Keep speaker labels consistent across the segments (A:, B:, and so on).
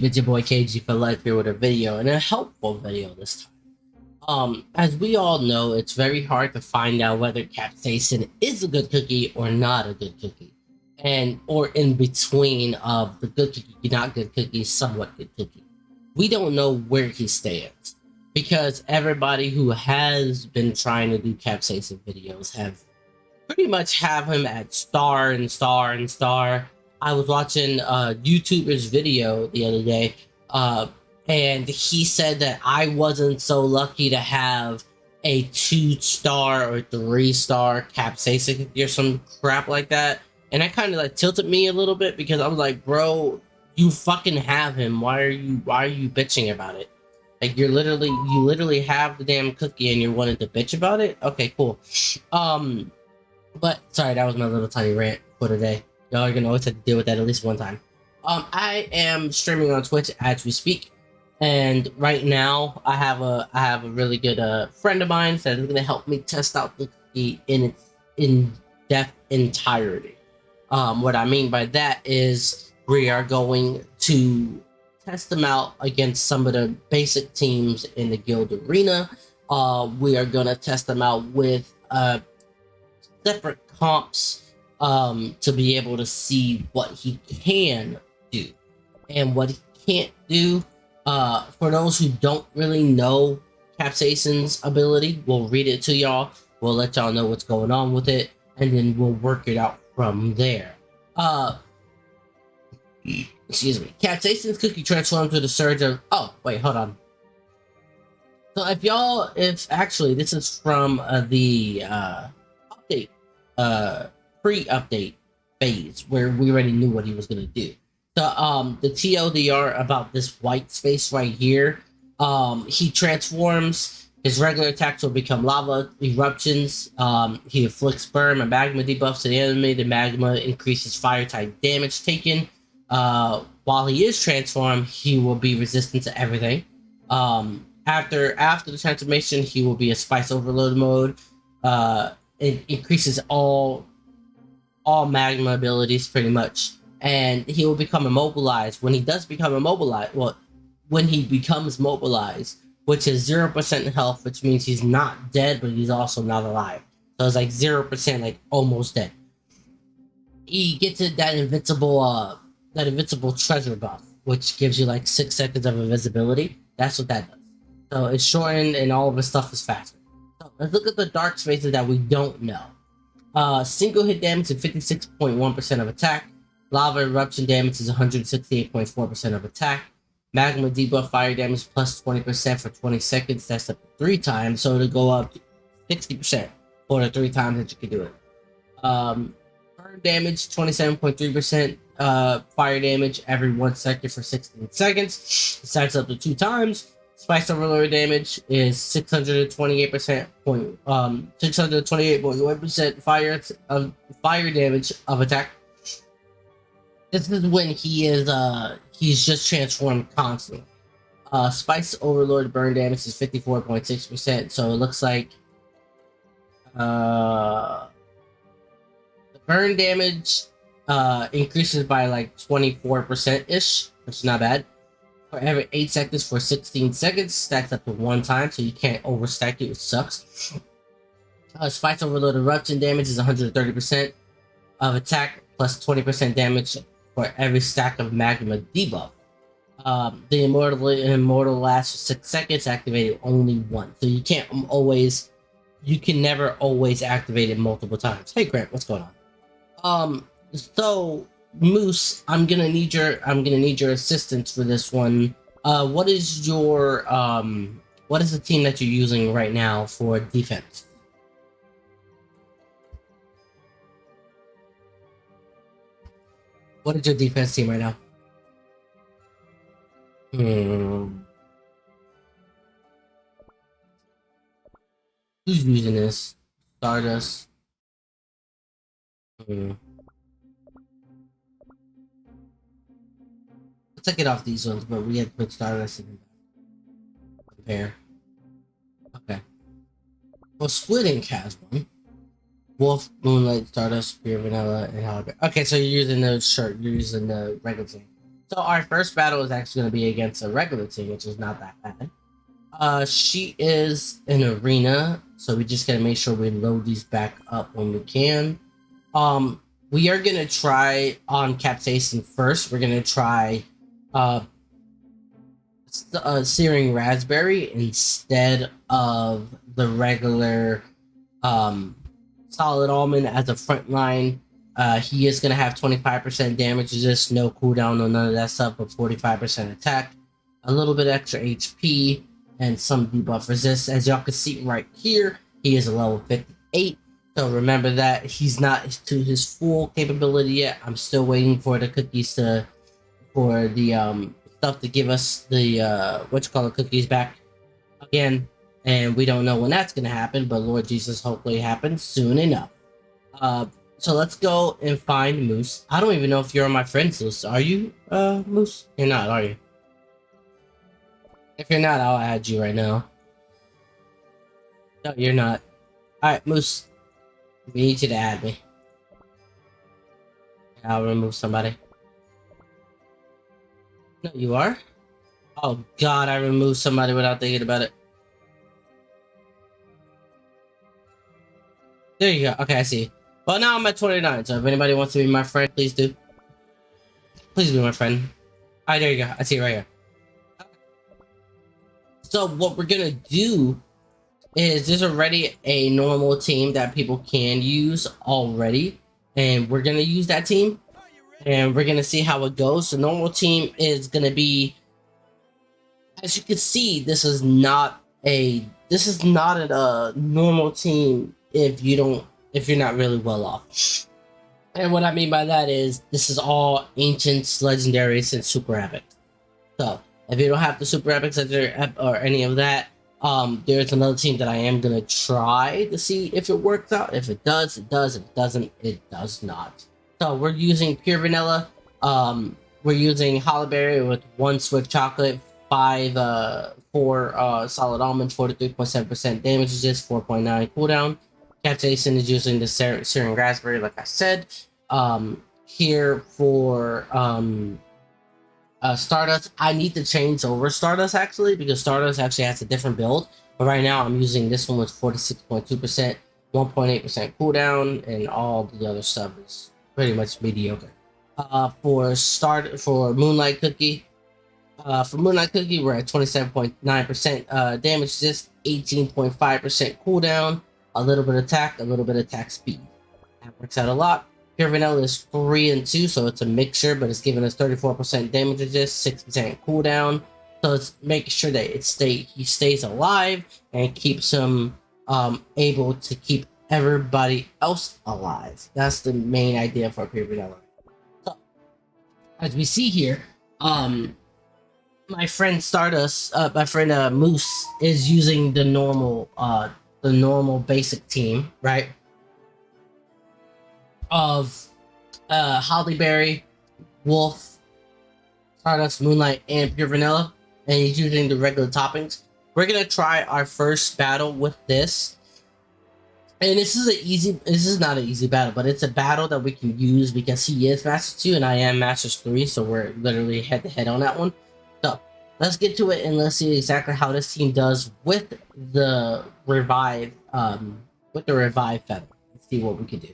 A: It's your boy KG for life here with a video, and a helpful video this time. As we all know, it's very hard to find out whether capsaicin is a good cookie or not a good cookie, and or in between of the good cookie, not good cookie, somewhat good cookie. We don't know where he stands because everybody who has been trying to do capsaicin videos have pretty much have him at star and star and star. I was watching a YouTuber's video the other day, uh, and he said that I wasn't so lucky to have a 2-star or 3-star capsaicin or some crap like that. And that kind of like tilted me a little bit because I was like, bro, you fucking have him. Why are you bitching about it? Like you literally have the damn cookie and you're wanting to bitch about it? Okay, cool. But sorry, that was my little tiny rant for today. Y'all are gonna always have to deal with that at least one time. I am streaming on Twitch as we speak, and right now I have a really good friend of mine that is gonna help me test out the cookie in its in-depth entirety. What I mean by that is we are going to test them out against some of the basic teams in the guild arena. We are gonna test them out with separate comps to be able to see what he can do and what he can't do. For those who don't really know capsaicin's ability, we'll read it to y'all. We'll let y'all know what's going on with it, and then we'll work it out from there. Excuse me. Capsaicin's cookie transforms with a surge of. Oh, wait, hold on. So if actually this is from the update, pre-update phase where we already knew what he was gonna do. The TLDR about this white space right here, he transforms. His regular attacks will become lava eruptions. He inflicts burn and magma debuffs to the enemy. The magma increases fire type damage taken. While he is transformed, he will be resistant to everything. After the transformation, he will be a spice overload mode. It increases all magma abilities pretty much, and he will become immobilized. When he does become immobilized, when he becomes mobilized, which is 0% health, which means he's not dead, but he's also not alive. So it's like 0%, like almost dead. He gets that invincible treasure buff, which gives you like 6 seconds of invisibility. That's what that does. So it's shortened, and all of his stuff is faster. So let's look at the dark spaces that we don't know. Single hit damage is 56.1% of attack. Lava eruption damage is 168.4% of attack. Magma debuff fire damage plus 20% for 20 seconds. That's up to 3 times, so it'll go up to 60% for the 3 times that you can do it. Burn damage 27.3%. Fire damage every 1 second for 16 seconds. It stacks up to 2 times. Spice overload damage is 628.1% fire damage of attack. This is when he's just transformed constantly. Spice overload burn damage is 54.6%, so it looks like the burn damage increases by like 24% ish, which is not bad. For every 8 seconds for 16 seconds, stacks up to 1 time, so you can't overstack it, which sucks. Spice overload eruption damage is 130% of attack plus 20% damage for every stack of magma debuff. The immortal lasts for 6 seconds, activated only once, so you can never always activate it multiple times. Hey Grant, what's going on? So Moose, I'm gonna need your assistance for this one. What is the team that you're using right now for defense? What is your defense team right now? Who's using this? Stardust. Let's take it off these ones, but we had to put Stardust in compare. Okay. Well, Squid Ink has one. Wolf, Moonlight, Stardust, Spear, Vanilla, and Hologram. Okay, so you're using the shirt. You're using the regular thing. So our first battle is actually going to be against a regular team, which is not that bad. She is an arena, so we just gotta make sure we load these back up when we can. Um, we are gonna try on capsaicin first. We're gonna try uh, searing raspberry instead of the regular solid almond as a front line. He is gonna have 25% damage resist, no cooldown, no none of that stuff, but 45% attack, a little bit extra HP, and some debuff resist. As y'all can see right here, he is a level 58. So remember that he's not to his full capability yet. I'm still waiting for the cookies for the stuff to give us the cookies back again, and we don't know when that's gonna happen, but Lord Jesus, hopefully it happens soon enough. So let's go and find Moose. I don't even know if you're on my friends list. Are you, Moose? You're not, are you? If you're not, I'll add you right now. No, you're not. Alright, Moose. We need you to add me. I'll remove somebody. No, you are? Oh god, I removed somebody without thinking about it. There you go. Okay, I see. Well, now I'm at 29, so if anybody wants to be my friend, please do. Please be my friend. Alright, there you go. I see it right here. So what we're gonna do is there's already a normal team that people can use already, and we're gonna use that team, and we're gonna see how it goes. The normal team is gonna be, as you can see, this is not a normal team if you're not really well off. And what I mean by that is this is all ancients, legendaries, and super epic. So if you don't have the super epics or any of that, there's another team that I am gonna try to see if it works out. If it does, it does. If it doesn't, it does not. So we're using pure vanilla. We're using hollyberry with 1 swift chocolate, 4 solid almonds, 43.7% damage resist, 4.9 cooldown. Capsaicin is using the searing raspberry, like I said. Here for Stardust, I need to change over Stardust actually, because Stardust actually has a different build. But right now I'm using this one with 46.2%, 1.8% cooldown, and all the other stuff is pretty much mediocre. For Moonlight Cookie, we're at 27.9% damage resist, 18.5% cooldown, a little bit of attack, a little bit of attack speed. That works out a lot. Pure vanilla is 3 and 2, so it's a mixture, but it's giving us 34% damage resist, 6% cooldown. So it's making sure that he stays alive and keeps him able to keep everybody else alive. That's the main idea for pure vanilla. So as we see here, my friend Stardust, Moose is using the normal basic team, right? Of Hollyberry, Wolf, Stardust, Moonlight, and Pure Vanilla, and he's using the regular toppings. We're gonna try our first battle with this, and this is not an easy battle, but it's a battle that we can use because he is Master 2 and I am Master 3, so we're literally head to head on that one. So let's get to it and let's see exactly how this team does with the revive feather. Let's see what we can do.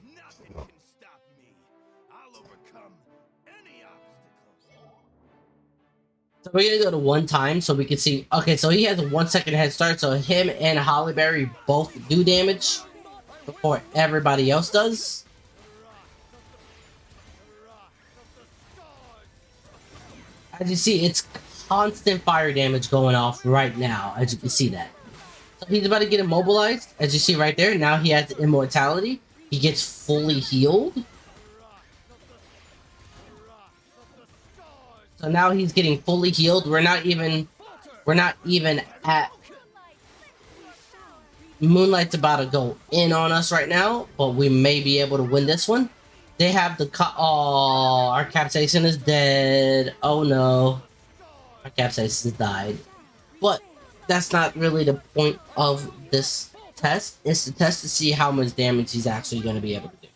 A: So we're gonna go to 1 time so we can see. Okay, so he has a 1 second head start, so him and Hollyberry both do damage before everybody else does. As you see, it's constant fire damage going off right now, as you can see that. So he's about to get immobilized, as you see right there. Now he has immortality. He gets fully healed. So now he's getting fully healed. We're not even at Moonlight's about to go in on us right now, but we may be able to win this one. They have the our capsaicin is dead. Oh no, our capsaicin died. But that's not really the point of this test. It's the test to see how much damage he's actually going to be able to do.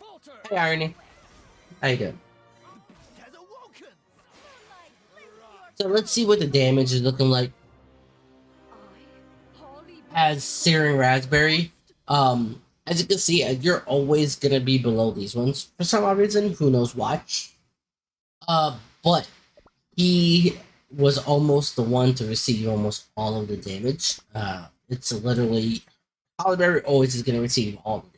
A: Hey Irony, how you doing? So let's see what the damage is looking like as Searing Raspberry. As you can see, you're always gonna be below these ones for some odd reason. Who knows why? But he was almost the one to receive almost all of the damage. It's literally Hollyberry always is gonna receive all the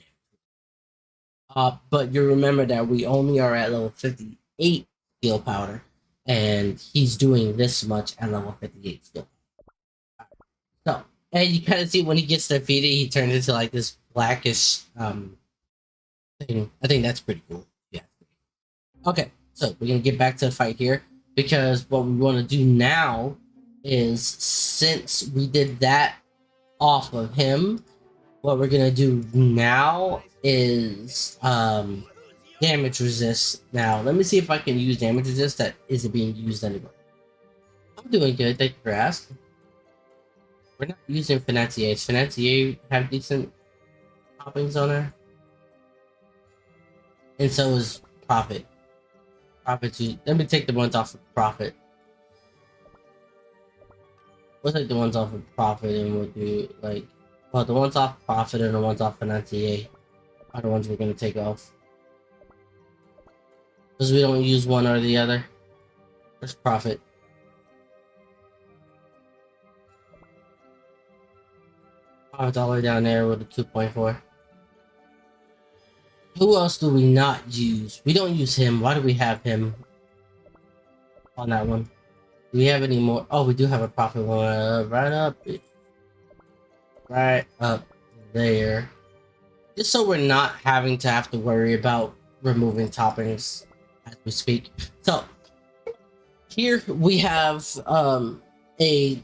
A: damage. But you remember that we only are at level 58 skill powder, and he's doing this much at level 58 skill. So, and you kind of see when he gets defeated, he turns into like this blackish thing. I think that's pretty cool. Yeah. Okay, so we're gonna get back to the fight here because what we want to do now is, since we did that off of him, what we're gonna do now is damage resist. Now let me see if I can use damage resist that isn't being used anymore. I'm doing good, thank you for asking. We're not using Financier. Does Financier have decent toppings on there? And so is Profit. Let me take the ones off of Profit. We'll take the ones off of Profit and we'll do like, well, the ones off Profit and the ones off Financier are the ones we're gonna take off. Because we don't use one or the other. There's Profit. Profit's all the way down there with a 2.4. Who else do we not use? We don't use him. Why do we have him on that one? Do we have any more? Oh, we do have a Profit one right up there. Just so we're not having to worry about removing toppings as we speak. So here we have the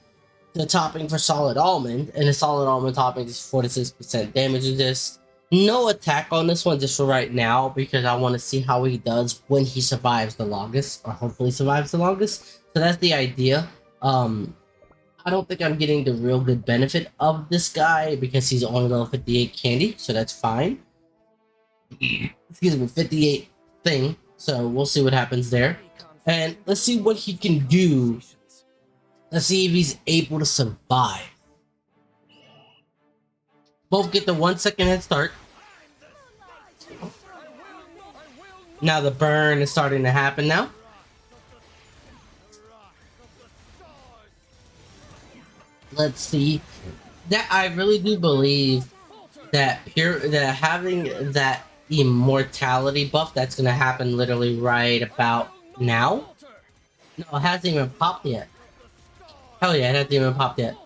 A: topping for Solid Almond, and the Solid Almond topping is 46% damage resist. No attack on this one just for right now because I want to see how he does when he survives the longest, or hopefully survives the longest. So that's the idea. I don't think I'm getting the real good benefit of this guy because he's only level 58 candy, so that's fine. Excuse me, 58 thing. So we'll see what happens there. And let's see what he can do. Let's see if he's able to survive. Both get the 1 second head start. Now the burn is starting to happen now. Let's see. That I really do believe that having that immortality buff that's gonna happen literally right about now. No, it hasn't even popped yet. Hell yeah, it hasn't even popped yet.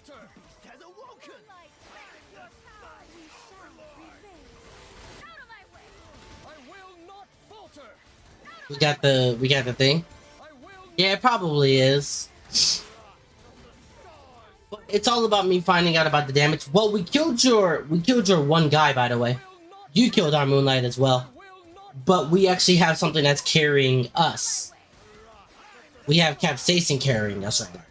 A: We got the thing. Yeah, it probably is. But it's all about me finding out about the damage. Well, we killed your one guy, by the way. You killed our Moonlight as well. But we actually have something that's carrying us. We have Capsaicin carrying us right now.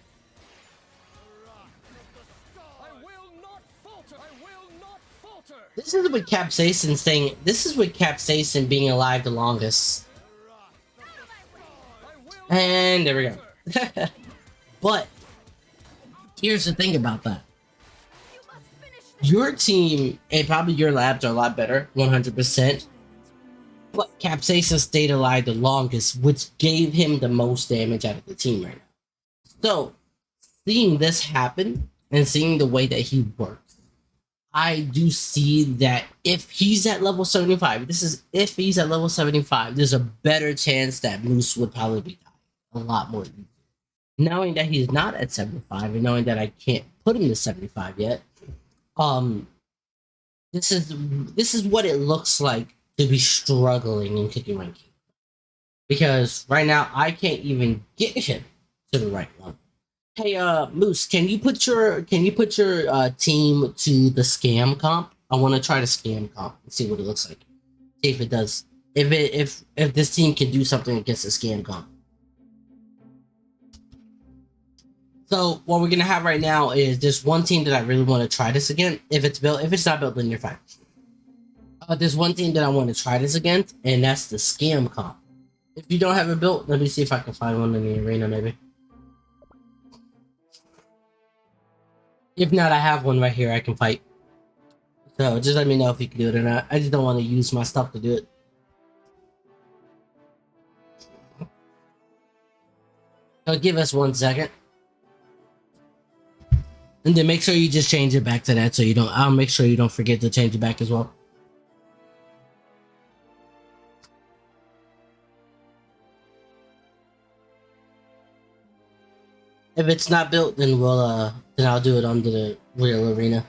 A: This is with Capsaicin saying. This is with Capsaicin being alive the longest. And there we go. But here's the thing about that. Your team and probably your labs are a lot better, 100%. But Capsaicin stayed alive the longest, which gave him the most damage out of the team right now. So, seeing this happen and seeing the way that he works, I do see that if he's at level 75, if he's at level 75, there's a better chance that Moose would probably be dying a lot more. Knowing that he's not at 75 and knowing that I can't put him to 75 yet, this is what it looks like to be struggling in Cookie Ranking. Because right now I can't even get him to the right one. Hey, Moose, can you put your team to the scam comp? I want to try the scam comp and see what it looks like. See if it does. If this team can do something against the scam comp. So what we're gonna have right now is this one team that I really want to try this again. If it's not built, then you're fine. There's one team that I want to try this against, and that's the scam comp. If you don't have it built, let me see if I can find one in the arena, maybe. If not, I have one right here I can fight. So just let me know if you can do it or not. I just don't want to use my stuff to do it. So give us 1 second. And then make sure you just change it back to that so you don't... I'll make sure you don't forget to change it back as well. If it's not built, then then I'll do it under the real arena.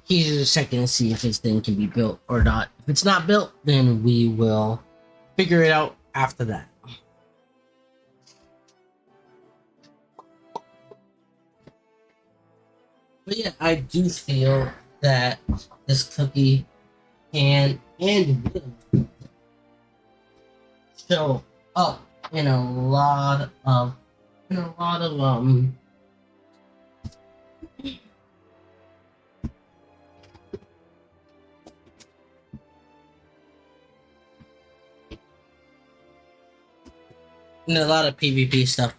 A: He's just checking to see if this thing can be built or not. If it's not built, then we will figure it out after that. But yeah, I do feel that this cookie can and will show up in a lot of PvP stuff.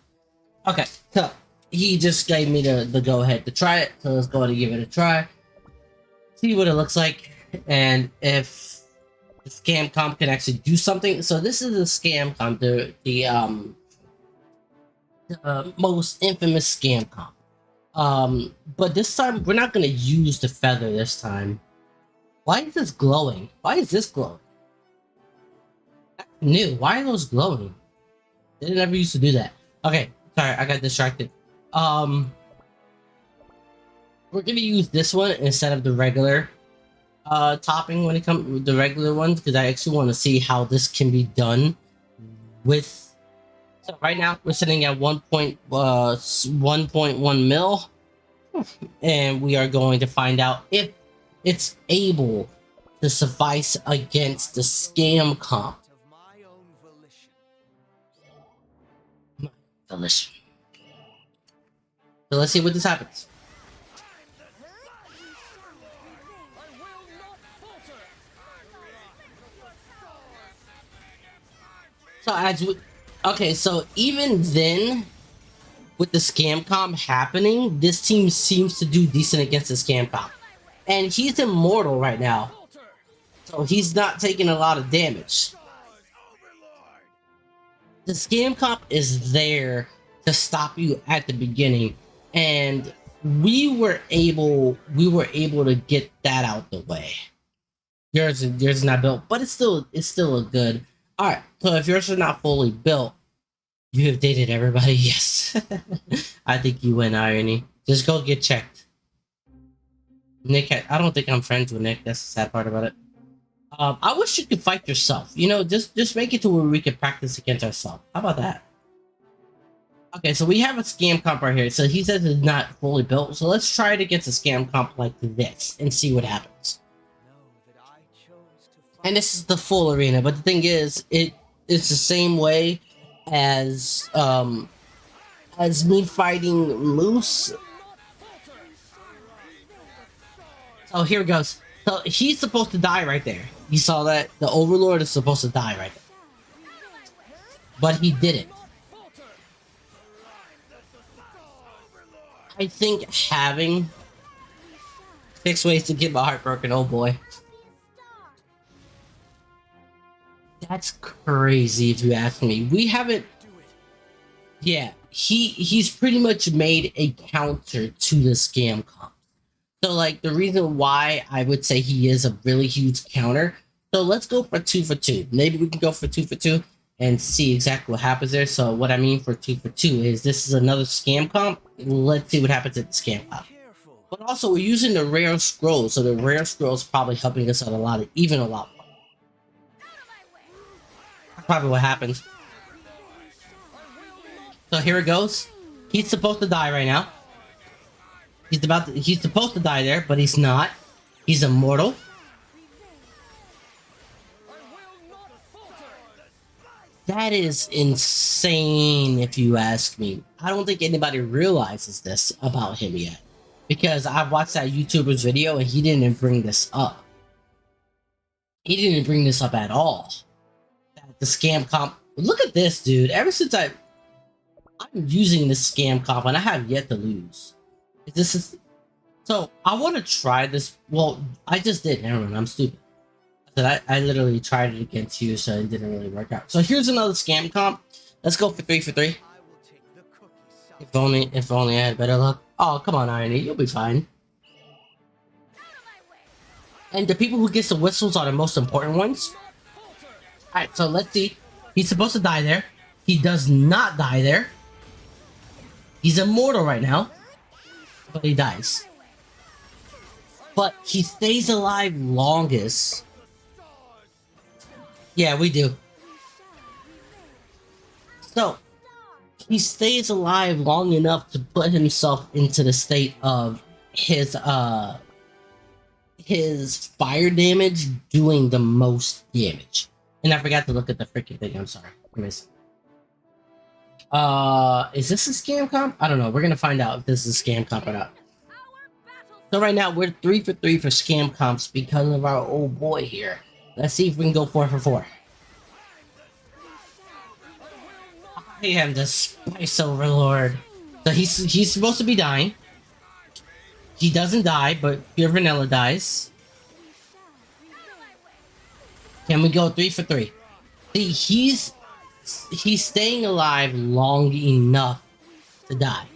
A: Okay, so he just gave me the go ahead to try it, so let's go ahead and give it a try. See what it looks like, and if the scam comp can actually do something. So this is a scam comp, the most infamous scam comp. But this time we're not gonna use the feather this time. Why is this glowing? Why is this glowing? That's new. Why are those glowing? They never used to do that. Okay, sorry, I got distracted. We're gonna use this one instead of the regular topping when it comes with the regular ones, because I actually want to see how this can be done with. So right now we're sitting at 1.1 mil, and we are going to find out if it's able to suffice against the scam comp. My volition. So let's see what this happens. So okay, so even then, with the scam comp happening, this team seems to do decent against the scam comp. And he's immortal right now, so he's not taking a lot of damage. The scam comp is there to stop you at the beginning, and we were able to get that out the way. Yours is not built, but it's still a good. All right, so if yours is not fully built, you have dated everybody. Yes, I think you win, Irony. Just go get checked. Nick, I don't think I'm friends with Nick. That's the sad part about it. I wish you could fight yourself. You know, just make it to where we can practice against ourselves. How about that? Okay, so we have a scam comp right here. So he says it's not fully built. So let's try it against a scam comp like this and see what happens. And this is the full arena, but the thing is, it's the same way as me fighting Moose. So here it goes. So he's supposed to die right there. You saw that? The Overlord is supposed to die right there. But he didn't. I think having 6 ways to get my heart broken, oh boy. That's crazy if you ask me. We haven't... Yeah, he's pretty much made a counter to the scam comp. So, like, the reason why I would say he is a really huge counter. So let's go for 2 for 2. Maybe we can go for 2 for 2 and see exactly what happens there. So what I mean for 2 for 2 is this is another scam comp. Let's see what happens at the scam comp. But also, we're using the rare scrolls. So the rare scrolls probably helping us out a lot, even a lot more. That's probably what happens. So here it goes. He's supposed to die right now. He's supposed to die there, but he's not. He's immortal. That is insane, if you ask me. I don't think anybody realizes this about him yet. Because I watched that YouTuber's video and he didn't bring this up. He didn't bring this up at all. The scam comp. Look at this, dude. Ever since I'm using this scam comp and I have yet to lose. So I want to try this. Well, I just did. Never mind. I'm stupid. I literally tried it against you, so it didn't really work out. So here's another scam comp. Let's go for 3 for 3. If only I had better luck. Oh, come on, Irony. You'll be fine. And the people who gets the whistles are the most important ones. Alright, so let's see. He's supposed to die there. He does not die there. He's immortal right now. But he dies. But he stays alive longest. Yeah, we do. So, he stays alive long enough to put himself into the state of his fire damage doing the most damage. And I forgot to look at the freaking thing. I'm sorry. Is this a scam comp? I don't know. We're gonna find out if this is a scam comp or not. So right now we're 3 for 3 for scam comps because of our old boy here. Let's see if we can go 4 for 4. I am the Spice Overlord. So he's supposed to be dying. He doesn't die, but pure vanilla dies. Can we go 3 for 3? See, he's staying alive long enough to die.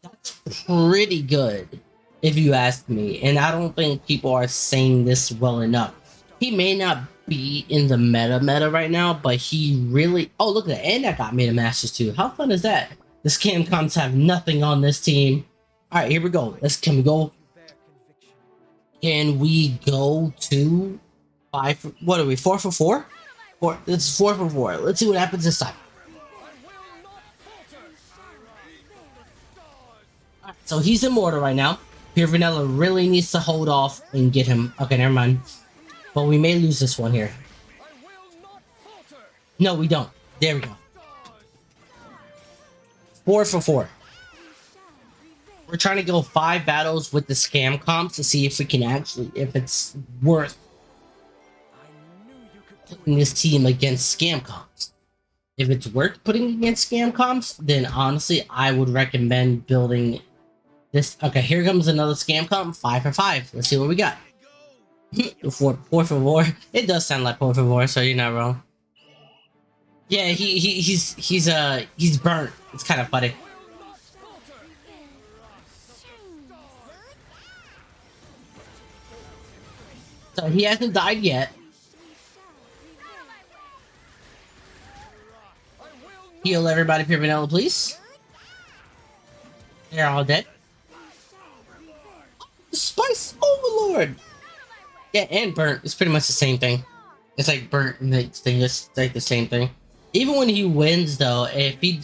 A: That's pretty good, if you ask me. And I don't think people are saying this well enough. He may not be in the meta right now, but he really... Oh, look at that. And I got Meta Masters too. How fun is that? The scam comps have nothing on this team. Alright, here we go. Can we go? Can we go to 5 for... What are we? 4 for 4? This is 4 for 4. Let's see what happens this time. Alright, so he's immortal right now. Pure Vanilla really needs to hold off and get him. Okay, never mind. But we may lose this one here. No, we don't. There we go. 4 for 4. We're trying to go 5 battles with the scam comps to see if we can actually, if it's worth putting this team against scam comps. If it's worth putting against scam comps, then honestly, I would recommend building this. Okay, here comes another scam comp. 5 for 5. Let's see what we got. 4 for 4. It does sound like 4 for 4, so you're not wrong. Yeah, he's burnt. It's kind of funny. So he hasn't died yet. Heal everybody, Pure Vanilla, please. They're all dead. Spice Overlord! Yeah, and burnt. It's pretty much the same thing. It's like burnt and it's like the same thing. Even when he wins, though, if he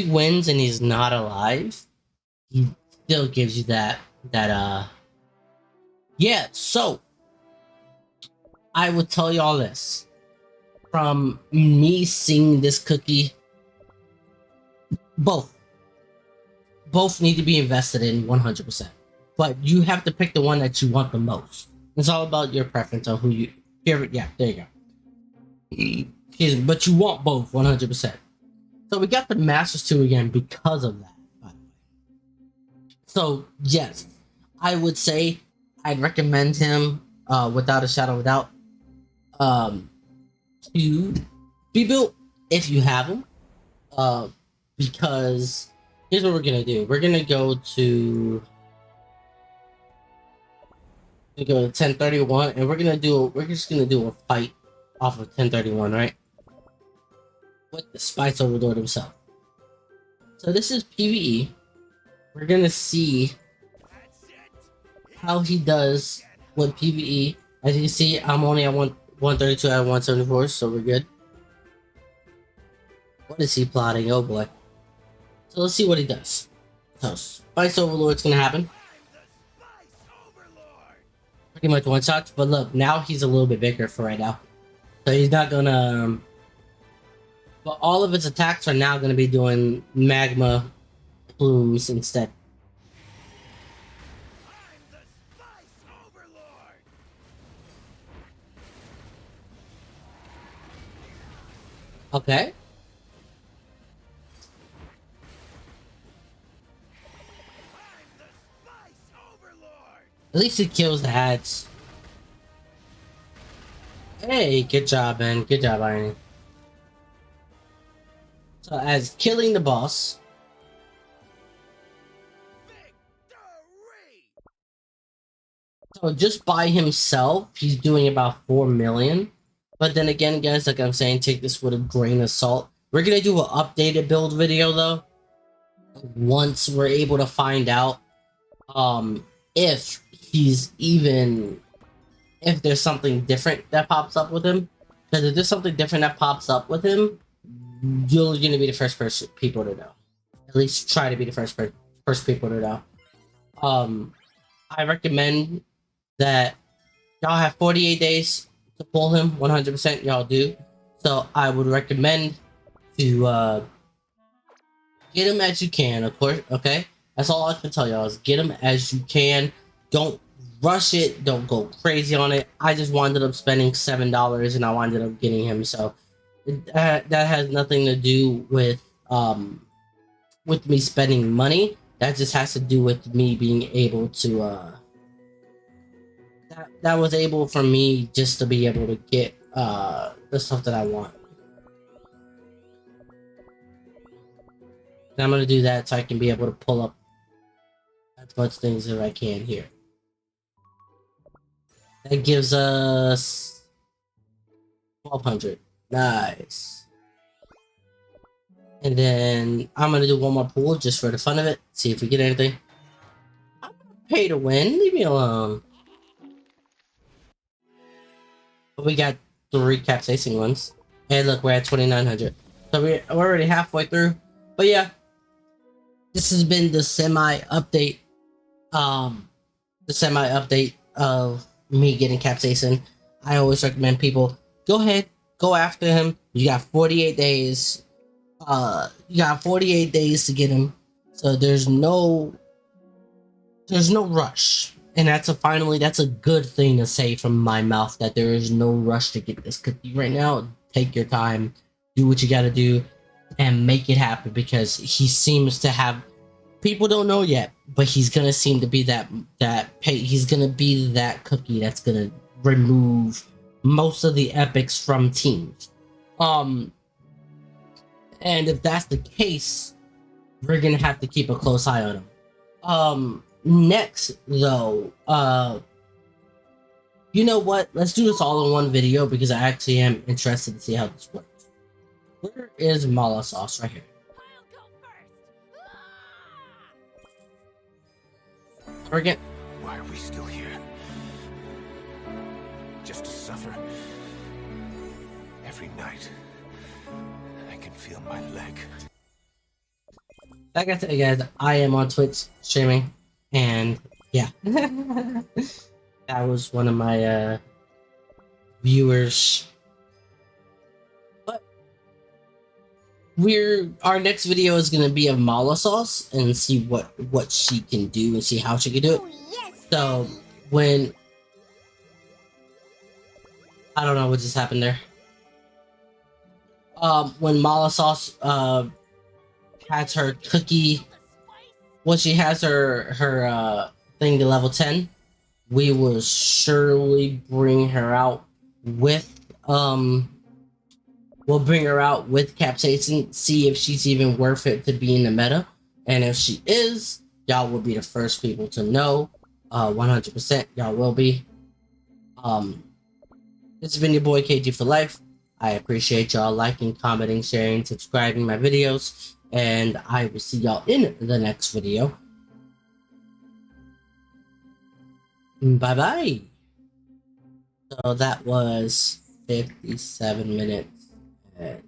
A: wins and he's not alive, he still gives you that. Yeah. So I would tell you all this from me seeing this cookie. Both need to be invested in 100%. But you have to pick the one that you want the most. It's all about your preference on who you... Yeah, there you go. But you want both, 100%. So we got the Masters 2 again because of that, by the way. So, yes. I would say I'd recommend him, without a shadow of a doubt, to be built if you have him. Because here's what we're going to do. We're going to go to... We go to 1031, and we're just gonna do a fight off of 1031, right? With the Spice Overlord himself. So this is PvE. We're gonna see how he does with PvE. As you can see, I'm only at 132 out of 174, so we're good. What is he plotting? Oh boy. So let's see what he does. So Spice Overlord's gonna happen. pretty much one shots. But look, now he's a little bit bigger for right now, so he's not gonna. But all of his attacks are now gonna be doing magma plumes instead. Okay. At least he kills the hats. Hey, good job, man. Good job, Irony. So, as killing the boss. So, just by himself, he's doing about 4 million. But then again, guys, like I'm saying, take this with a grain of salt. We're gonna do an updated build video, though. Once we're able to find out if he's even, if there's something different that pops up with him. Because if there's something different that pops up with him, you're gonna be the first people to know. At least try to be the first people to know. I recommend that y'all have 48 days to pull him. 100% y'all do. So I would recommend to get him as you can, of course. Okay, that's all I can tell y'all is get him as you can. Don't rush it. Don't go crazy on it. I just wound up spending $7 and I wound up getting him. So that has nothing to do with me spending money. That just has to do with me being able to that was able for me just to be able to get the stuff that I want. And I'm gonna do that so I can be able to pull up as much things as I can here. That gives us 1200. Nice. And then I'm gonna do one more pool just for the fun of it. See if we get anything. I'm gonna pay to win. Leave me alone. But we got 3 capsaicing ones. Hey, look, we're at 2900. So we're already halfway through. But yeah, this has been the semi update. The semi update of me getting capsaicin. I always recommend people go ahead, go after him. You got 48 days. You got 48 days to get him. So there's no rush. And that's a good thing to say from my mouth, that there is no rush to get this cookie right now. Take your time, do what you gotta do, and make it happen, because he seems to have, people don't know yet, but he's gonna seem to be he's gonna be that cookie that's gonna remove most of the epics from teams. And if that's the case, we're gonna have to keep a close eye on him. Next though, you know what? Let's do this all in one video, because I actually am interested to see how this works. Where is mala sauce? Right here. Again.
B: Why are we still here? Just to suffer? Every night, I can feel my leg.
A: Like I said, guys, I am on Twitch streaming, and yeah, that was one of my viewers. But our next video is gonna be of mala sauce and see what she can do and see how she can do it. So when I don't know what just happened there. When mala sauce has her cookie, when she has her thing to level 10, we will surely bring her out with we'll bring her out with capsaicin, see if she's even worth it to be in the meta. And if she is, y'all will be the first people to know. 100% y'all will be. This has been your boy KG for life. I appreciate y'all liking, commenting, sharing, subscribing my videos, and I will see y'all in the next video. Bye bye. So that was 57 minutes and